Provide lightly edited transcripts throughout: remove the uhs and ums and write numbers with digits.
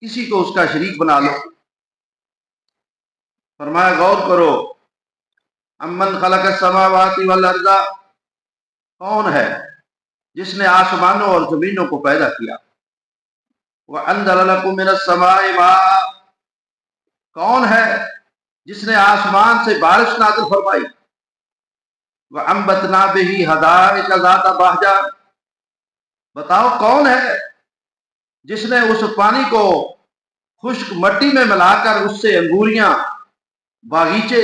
किसी को उसका शरीक बना लो। फरमाया गौर करो, अम्मन खलक समावाति वल अर्दा, कौन है जिसने आसमानों और जमीनों को पैदा किया। वह अंज़ल लकुम मिनस समाई मा, कौन है जिसने आसमान से बारिश नाज़िल फरमाई। वह अंबतना बिही हदाइक ज़ाता बहजा, बताओ कौन है जिसने उस पानी को खुश्क मट्टी में मिलाकर उससे अंगूरियां, बागीचे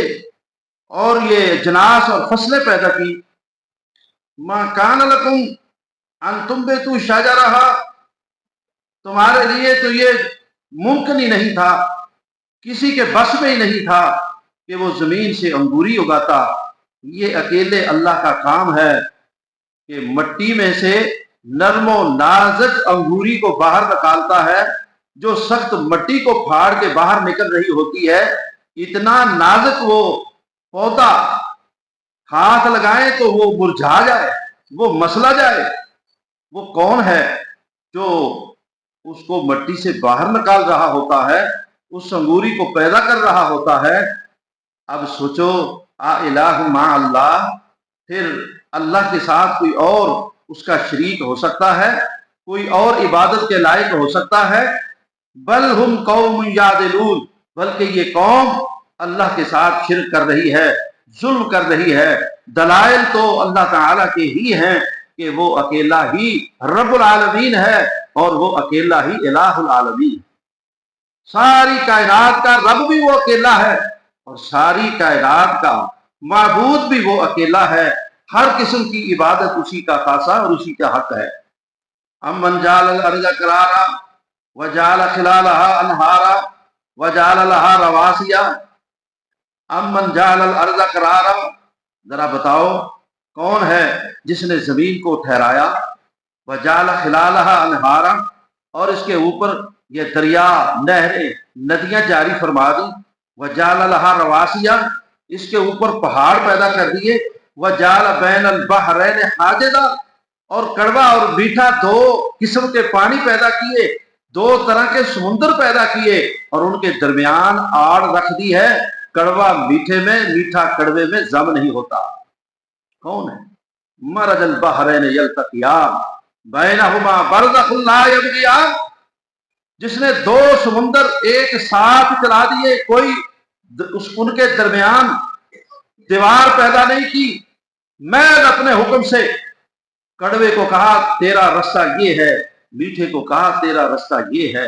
और ये जनास और फसलें पैदा की। मा कान लकुम अन तुम्बितू शजरहा, तुम्हारे लिए तो ये मुमकिन ही नहीं था, किसी के बस में ही नहीं था कि वो जमीन से अंगूरी उगाता। ये अकेले अल्लाह का काम है कि मट्टी में से नरमो नाजुक अंगूरी को बाहर निकालता है, जो सख्त मट्टी को फाड़ के बाहर निकल रही होती है। इतना नाजुक वो पौधा, हाथ लगाए तो वो मुरझा जाए, वो मसला जाए। वो कौन है जो उसको मट्टी से बाहर निकाल रहा होता है, उस अंगूरी को पैदा कर रहा होता है। अब सोचो, आ इलाहु मा अल्लाह, फिर अल्लाह के साथ कोई और उसका शरीक हो सकता है, कोई और इबादत के लायक हो सकता है। बल हुम कौम यादिलून, बल्कि ये कौम अल्लाह के साथ शिरक कर रही है, जुल्म कर रही है। दलाइल तो अल्लाह ताला के ही हैं कि वो अकेला ही रब्बुल आलमीन है और वो अकेला ही इलाहुल आलमीन। सारी कायनात का रब भी वो अकेला है और सारी कायनात का माबूद भी वो अकेला है। हर किस्म की इबादत उसी का खासा और उसी का हक है। अमन जाल अर्ज़ करारा व जाल खिलालहा अनहारा व जाल लहा रवासिया, अमन जाल अर्ज़ करारा, जरा बताओ कौन है जिसने जमीन को ठहराया, व जाल खिलालहा अनहारा, और इसके ऊपर ये दरिया, नहरें, नदियां जारी फरमा दी। व जाल लहा रवासिया, इसके ऊपर पहाड़ पैदा कर दिए। व जाल बैन अल बहरैन हाजिदा, और कड़वा और मीठा दो किस्म के पानी पैदा किए, दो तरह के समुद्र पैदा किए और उनके दरमियान आड़ रख दी है। कड़वा मीठे में, मीठा कड़वे में जम नहीं होता। कौन है? मरजल बहरैन यल्तक़ियान बैनहुमा बरज़खुन ला यबग़ियान, जिसने दो समुंदर एक साथ चला दिए, कोई उनके दरमियान दीवार पैदा नहीं की। मैं अपने हुक्म से कड़वे को कहा तेरा रास्ता ये है, मीठे को कहा तेरा रास्ता ये है।